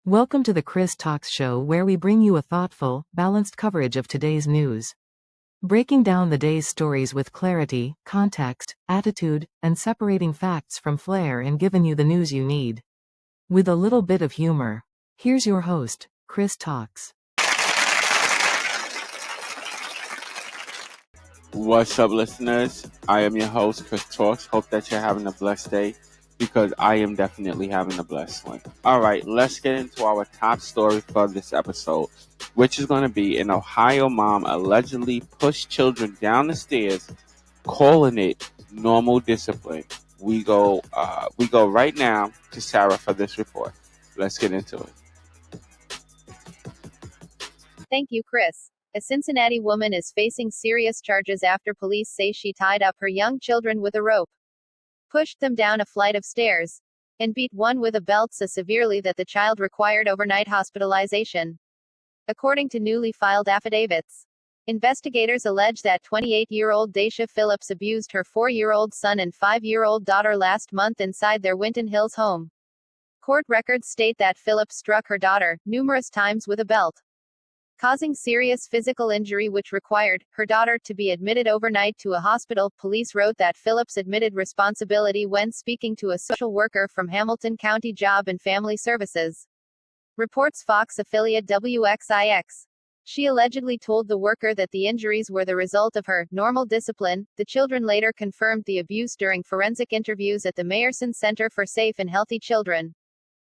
Welcome to the Chris Talks Show, where we bring you a thoughtful, balanced coverage of today's news. Breaking down the day's stories with clarity, context, attitude, and separating facts from flair and giving you the news you need. With a little bit of humor. Here's your host, Chris Talks. What's up, listeners? I am your host, Chris Talks. Hope that you're having a blessed day, because I am definitely having a blessed one. All right, let's get into our top story for this episode, which is going to be an Ohio mom allegedly pushed children down the stairs, calling it normal discipline. We go right now to Sarah for this report. Let's get into it. Thank you, Chris. A Cincinnati woman is facing serious charges after police say she tied up her young children with a rope, pushed them down a flight of stairs, and beat one with a belt so severely that the child required overnight hospitalization. According to newly filed affidavits, investigators allege that 28-year-old Daisha Phillips abused her 4-year-old son and 5-year-old daughter last month inside their Winton Hills home. Court records state that Phillips struck her daughter numerous times with a belt, causing serious physical injury which required her daughter to be admitted overnight to a hospital. Police wrote that Phillips admitted responsibility when speaking to a social worker from Hamilton County Job and Family Services, reports Fox affiliate WXIX. She allegedly told the worker that the injuries were the result of her normal discipline. The children later confirmed the abuse during forensic interviews at the Meyerson Center for Safe and Healthy Children.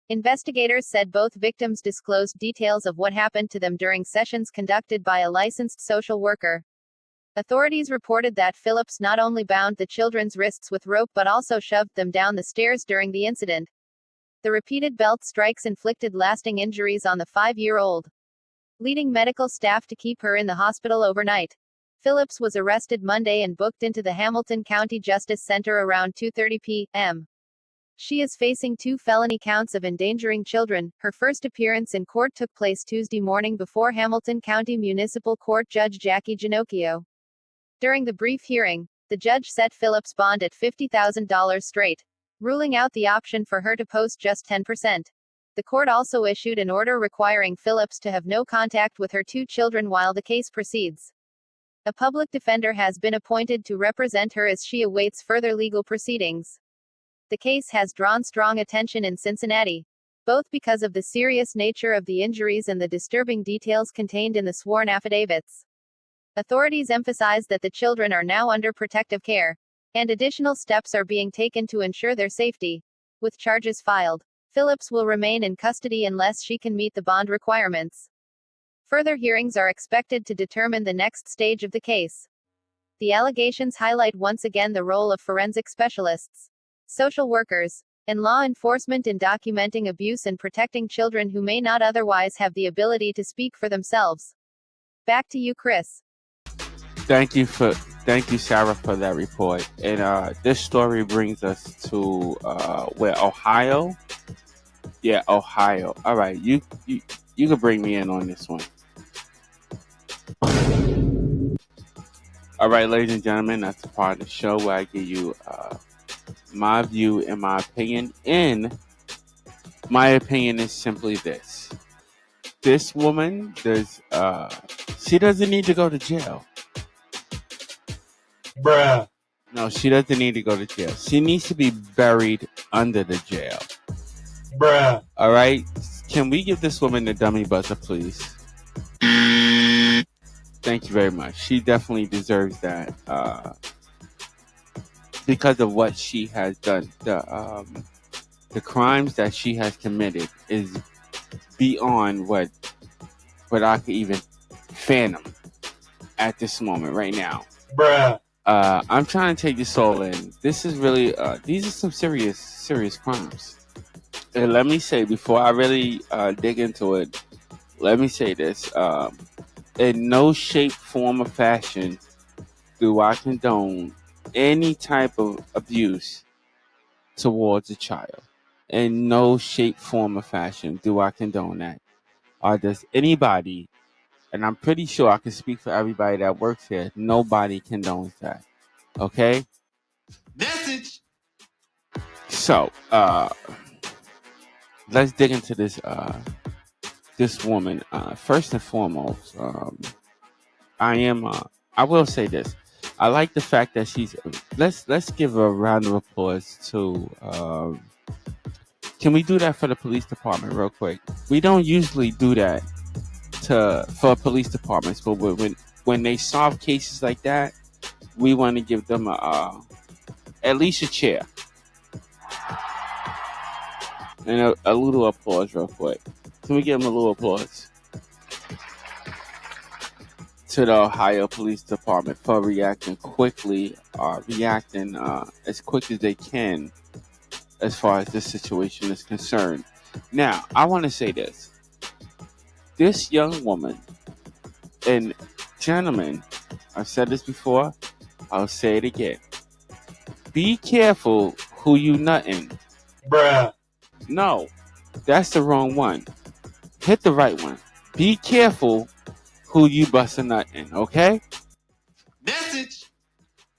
Investigators said both victims disclosed details of what happened to them during sessions conducted by a licensed social worker. Authorities reported that Phillips not only bound the children's wrists with rope but also shoved them down the stairs during the incident. The repeated belt strikes inflicted lasting injuries on the 5-year-old, leading medical staff to keep her in the hospital overnight. Phillips was arrested Monday and booked into the Hamilton County Justice Center around 2:30 p.m. She is facing 2 felony counts of endangering children. Her first appearance in court took place Tuesday morning before Hamilton County Municipal Court Judge Jackie Ginocchio. During the brief hearing, the judge set Phillips' bond at $50,000 straight, ruling out the option for her to post just 10%. The court also issued an order requiring Phillips to have no contact with her 2 children while the case proceeds. A public defender has been appointed to represent her as she awaits further legal proceedings. The case has drawn strong attention in Cincinnati, both because of the serious nature of the injuries and the disturbing details contained in the sworn affidavits. Authorities emphasize that the children are now under protective care, and additional steps are being taken to ensure their safety. With charges filed, Phillips will remain in custody unless she can meet the bond requirements. Further hearings are expected to determine the next stage of the case. The allegations highlight once again the role of forensic specialists, social workers, and law enforcement in documenting abuse and protecting children who may not otherwise have the ability to speak for themselves. Back to you, Chris. Thank you, Sarah, for that report. And this story brings us to where Ohio. Yeah, Ohio. All right, you can bring me in on this one. All right, ladies and gentlemen, that's the part of the show where I give you my view and my opinion. And my opinion is simply this: this woman she doesn't need to go to jail. Bruh. No, she doesn't need to go to jail. She needs to be buried under the jail. Bruh. All right, can we give this woman the dummy buzzer, please? Thank you very much. She definitely deserves that because of what she has done. The crimes that she has committed is beyond what I could even fathom at this moment right now. Bruh. I'm trying to take this all in. This is really these are some serious crimes. And let me say, before I really dig into it, let me say this: in no shape, form, or fashion do I condone any type of abuse towards a child. In no shape, form, or fashion do I condone that. Or does anybody, and I'm pretty sure I can speak for everybody that works here, nobody condones that. Okay? Message. So, let's dig into this woman. First and foremost, I am. I will say this. I like the fact that she's. Let's give a round of applause to. Can we do that for the police department real quick? We don't usually do that for police departments, but when they solve cases like that, we want to give them at least a chair and a little applause real quick. Can we give them a little applause to the Ohio Police Department for reacting quickly, reacting as quick as they can as far as this situation is concerned. Now, I want to say this. This young woman, and gentlemen, I've said this before, I'll say it again. Be careful who you nutting. Bruh. No, that's the wrong one. Hit the right one. Be careful who you bust a nut in, okay? Message.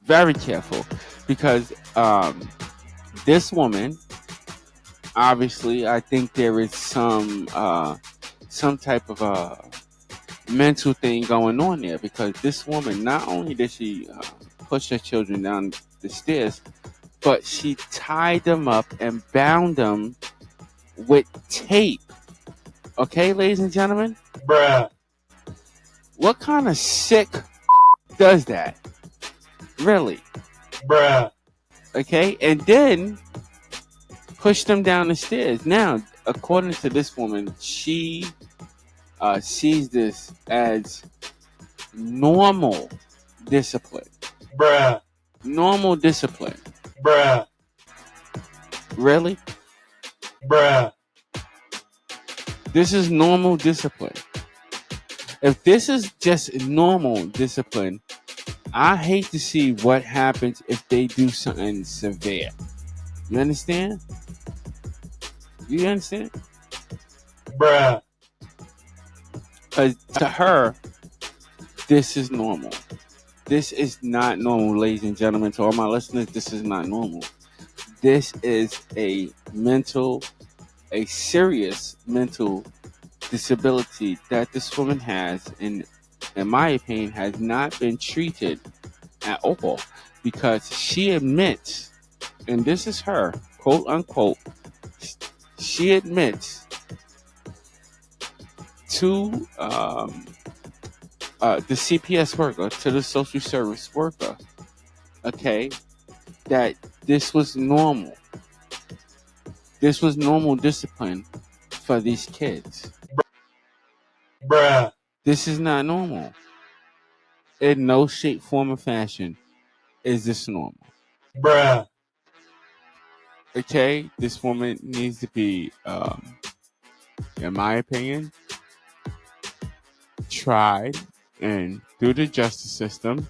Very careful. Because this woman, obviously, I think there is some type of a mental thing going on there, because this woman, not only did she push her children down the stairs, but she tied them up and bound them with tape. Okay, ladies and gentlemen? Bruh. What kind of sick does that? Really? Bruh. Okay, and then push them down the stairs. Now, according to this woman, she sees this as normal discipline. Bruh. Normal discipline. Bruh. Really? Bruh. This is normal discipline. If this is just normal discipline, I hate to see what happens if they do something severe. You understand? You understand? Bruh. Because to her, this is normal. This is not normal, ladies and gentlemen. To all my listeners, this is not normal. This is a serious mental disability that this woman has, and in my opinion, has not been treated at all, because she admits, and this is her, quote unquote, she admits to the CPS worker, to the social service worker, okay, that this was normal. This was normal discipline for these kids. Bruh. This is not normal. In no shape, form, or fashion is this normal. Bruh. Okay, this woman needs to be, in my opinion, tried and through the justice system.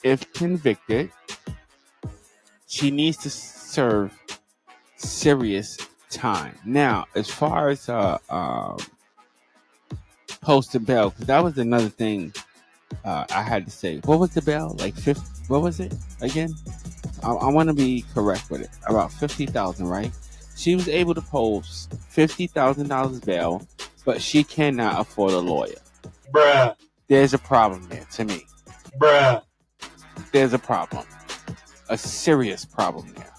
If convicted, she needs to serve serious time. Now, as far as posting bail, because that was another thing I had to say. What was the bail? Like what was it again? I want to be correct with it. About 50,000, right? She was able to post $50,000 bail, but she cannot afford a lawyer. Bruh. There's a problem there to me. Bruh. There's a problem. A serious problem there.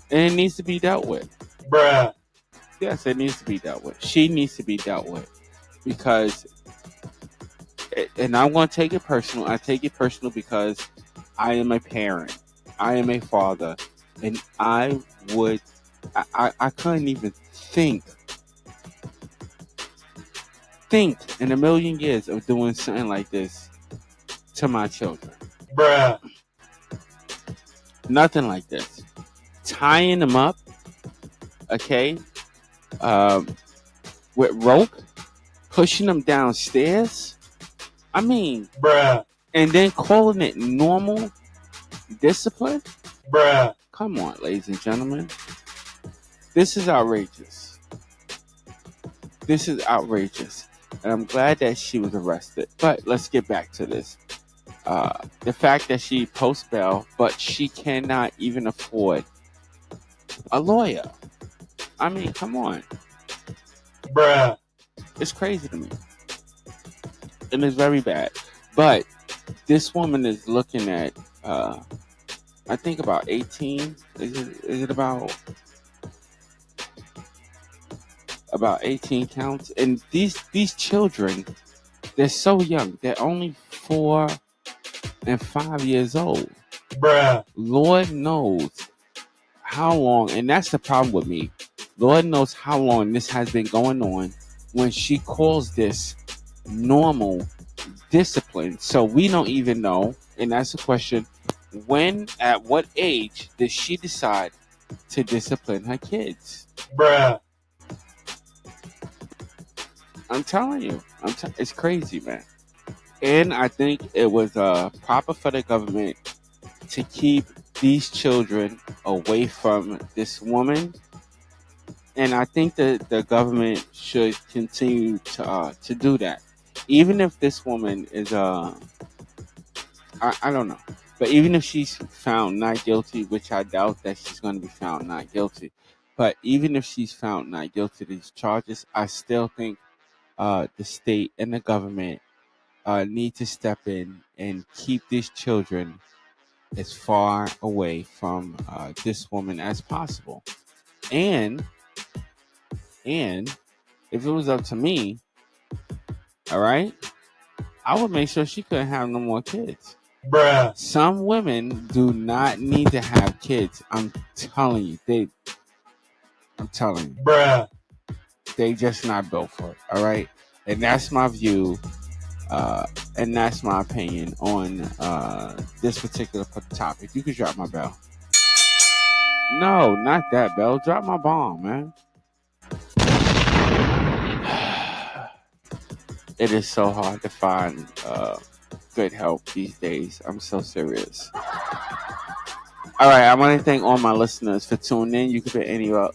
And it needs to be dealt with. Bruh. Yes, it needs to be dealt with. She needs to be dealt with. Because, and I'm going to take it personal. I take it personal because I am a parent. I am a father. And I couldn't even think in a million years of doing something like this to my children. Bruh. Nothing like this. Tying them up, okay, with rope, pushing them downstairs. I mean, Bruh. and then calling it normal discipline. Bruh. Come on, ladies and gentlemen. This is outrageous. This is outrageous. And I'm glad that she was arrested. But let's get back to this. The fact that she posts bail, but she cannot even afford a lawyer. I mean, come on. bruh, It's crazy to me. And it's very bad. But this woman is looking at, I think about 18. Is it about 18 counts? And these children, they're so young. They're only 4 and 5 years old. bruh, Lord knows how long, and that's the problem with me. Lord knows how long this has been going on when she calls this normal discipline. So we don't even know, and that's the question. When, at what age did she decide to discipline her kids? bruh, I'm telling you, it's crazy, man. And I think it was proper for the government to keep these children away from this woman. And I think that the government should continue to do that, even if this woman is I don't know, but even if she's found not guilty, which I doubt that she's going to be found not guilty, but even if she's found not guilty of these charges, I still think the state and the government need to step in and keep these children as far away from this woman as possible. And if it was up to me, all right, I would make sure she couldn't have no more kids. bruh, Some women do not need to have kids. I'm telling you, bruh. they just not built for it. All right, and that's my view, and that's my opinion on this particular topic. You could drop my bell. No, not that bell. Drop my bomb, man. It is so hard to find good help these days. I'm so serious. All right, I want to thank all my listeners for tuning in. You could be anywhere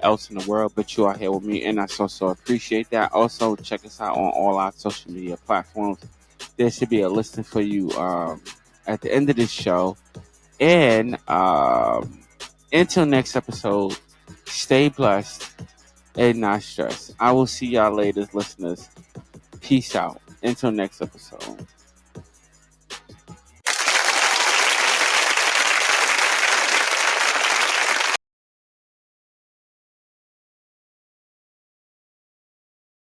else in the world, but you are here with me, and I so appreciate that. Also, check us out on all our social media platforms. There should be a listing for you at the end of this show. And until next episode, stay blessed and not stressed. I will see y'all later, listeners. Peace out. Until next episode.